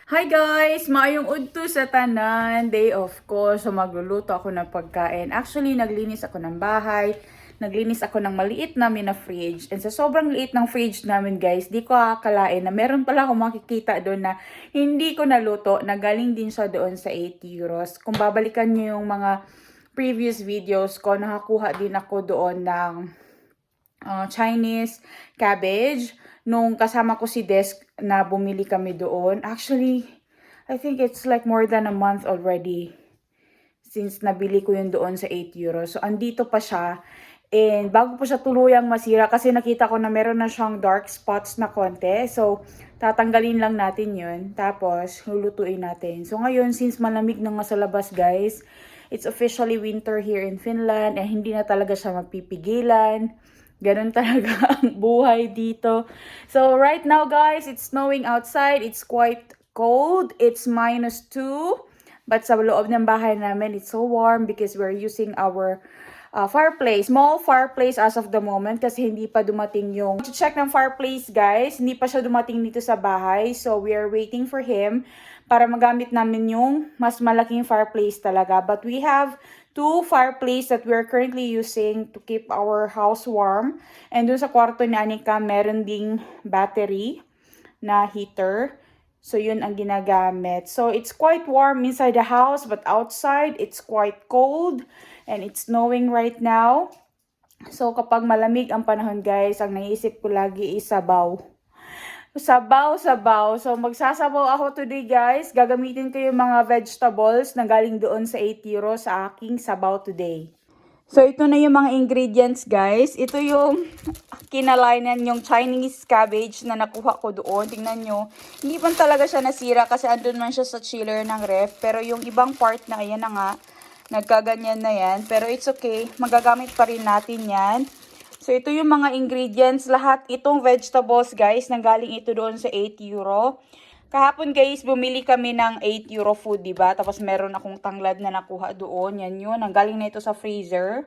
Hi guys! Maayong udto sa tanan. Day off ko. So magluluto ako ng pagkain. Actually, naglinis ako ng bahay. Naglinis ako ng maliit namin na fridge. And sa sobrang liit ng fridge namin guys, di ko akalain na meron pala akong makikita doon na hindi ko naluto. Nagaling din siya doon sa 8 euros. Kung babalikan nyo yung mga previous videos ko, nakakuha din ako doon ng Chinese cabbage nung kasama ko si Desk na bumili kami doon. Actually, I think it's like more than a month already since nabili ko yun doon sa 8 euros. So, andito pa siya. And bago pa siya tuluyang masira kasi nakita ko na meron na siyang dark spots na konti. So, tatanggalin lang natin yun. Tapos, lulutuin natin. So, ngayon, since malamig na nga sa labas, guys, it's officially winter here in Finland. And hindi na talaga siya mapipigilan. Ganun talaga ang buhay dito. So, right now, guys, it's snowing outside. It's quite cold. It's -2. But sa loob ng bahay namin, it's so warm because we're using our fireplace. Small fireplace as of the moment kasi hindi pa dumating yung check ng fireplace, guys. Hindi pa siya dumating dito sa bahay. So, we are waiting for him para magamit namin yung mas malaking fireplace talaga. But we have two fireplace that we're currently using to keep our house warm. And dun sa kwarto ni Anika, meron ding battery na heater. So, yun ang ginagamit. So, it's quite warm inside the house, but outside, it's quite cold. And it's snowing right now. So, kapag malamig ang panahon, guys, ang naisip ko lagi is sabaw. Sabaw. So, magsasabaw ako today, guys. Gagamitin ko yung mga vegetables na galing doon sa 8 euros sa aking sabaw today. So, ito na yung mga ingredients, guys. Ito yung kinalainan yung Chinese cabbage na nakuha ko doon. Tingnan nyo. Hindi pa talaga siya nasira kasi andun man siya sa chiller ng ref. Pero yung ibang part na, ayan na nga, nagkaganyan na yan. Pero it's okay. Magagamit pa rin natin yan. So, ito yung mga ingredients. Lahat itong vegetables, guys, nanggaling ito doon sa 8 euro. Kahapon, guys, bumili kami ng 8 euro food, diba? Tapos, meron akong tanglad na nakuha doon. Yan yun. Nanggaling na ito sa freezer.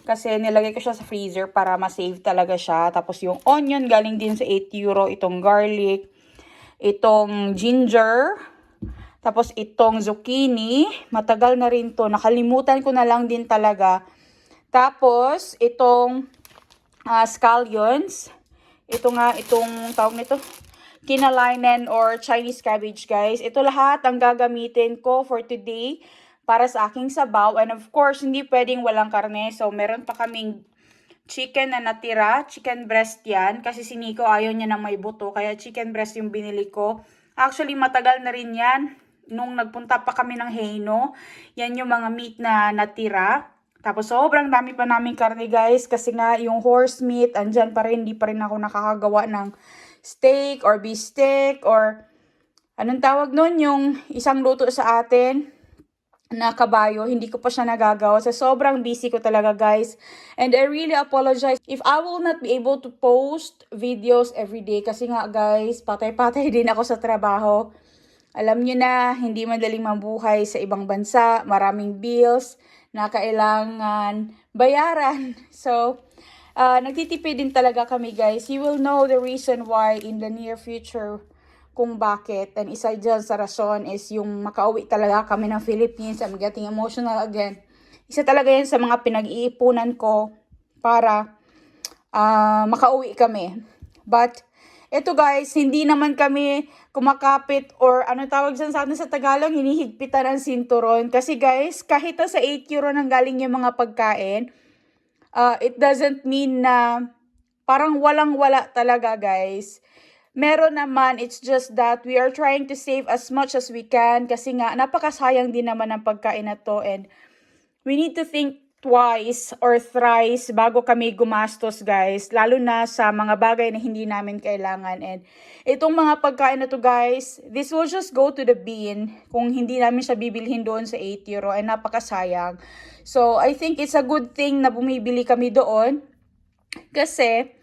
Kasi, nilagay ko siya sa freezer para ma-save talaga siya. Tapos, yung onion, galing din sa 8 euro. Itong garlic. Itong ginger. Tapos, itong zucchini. Matagal na rin to. Nakalimutan ko na lang din talaga. Tapos, itong scallions. Ito nga, itong tawag nito, kinalainen or Chinese cabbage, guys. Ito lahat ang gagamitin ko for today para sa aking sabaw. And of course, hindi pwedeng walang karne. So, meron pa kaming chicken na natira. Chicken breast yan. Kasi si Nico ayaw niya ng may buto. Kaya chicken breast yung binili ko. Actually, matagal na rin yan. Nung nagpunta pa kami ng Heino. Yan yung mga meat na natira. Tapos sobrang dami pa namin karne, guys, kasi nga yung horse meat, andyan pa rin, hindi pa rin ako nakakagawa ng steak or beefsteak or anong tawag nun, yung isang luto sa atin na kabayo, hindi ko pa siya nagagawa. So sobrang busy ko talaga, guys. And I really apologize if I will not be able to post videos every day kasi nga, guys, patay-patay din ako sa trabaho. Alam nyo na, hindi madaling mabuhay sa ibang bansa, maraming bills na kailangan bayaran. So, nagtitipid din talaga kami, guys. You will know the reason why in the near future kung bakit. And isa dyan sa rason is yung makauwi talaga kami ng Philippines. I'm getting emotional again. Isa talaga yan sa mga pinag-iipunan ko para makauwi kami. But, ito, guys, hindi naman kami kumakapit or ano tawag dyan sa atin sa Tagalog, hinihigpitan ang sinturon. Kasi, guys, kahit sa 8 euro nang galing yung mga pagkain, it doesn't mean na parang walang-wala talaga, guys. Meron naman, it's just that we are trying to save as much as we can kasi nga napakasayang din naman ang pagkain na to and we need to think twice or thrice bago kami gumastos, guys. Lalo na sa mga bagay na hindi namin kailangan. And itong mga pagkain na to, guys, this will just go to the bin kung hindi namin siya bibilhin doon sa 8 euro. Ay napakasayang. So, I think it's a good thing na bumibili kami doon. Kasi,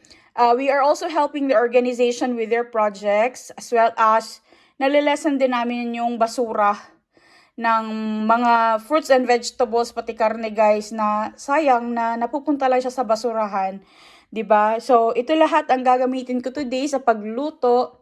we are also helping the organization with their projects as well as nalilesen din namin yung basura ng mga fruits and vegetables, pati karne, guys, na sayang na napupunta lang siya sa basurahan. 'Di ba? So, ito lahat ang gagamitin ko today sa pagluto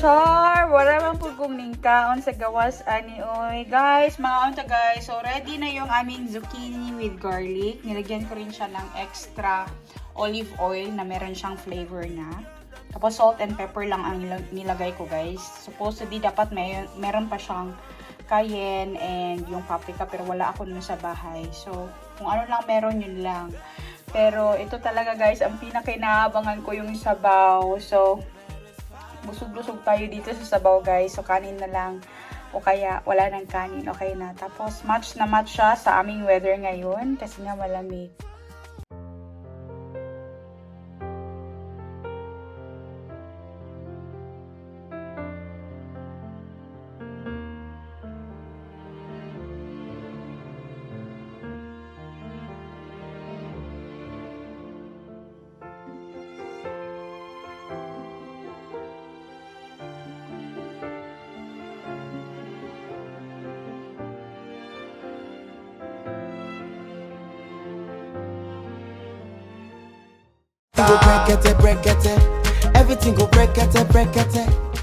Char, wala man po kong ningkaon sa gawas ani oy. Guys, mga unta guys. So ready na yung aming zucchini with garlic. Nilagyan ko rin siya ng extra olive oil na meron siyang flavor na. Tapos salt and pepper lang ang nilagay ko guys. Supposedly dapat meron pa siyang cayenne and yung paprika pero wala ako nun sa bahay. So kung ano lang meron yun lang. Pero ito talaga guys, ang pinakainahabangan ko yung sabaw. So busog-busog tayo dito sa sabaw guys. So kanin na lang o kaya wala ng kanin. Okay na. Tapos match na match siya sa aming weather ngayon kasi nga malamig. Go break it, everything go break it.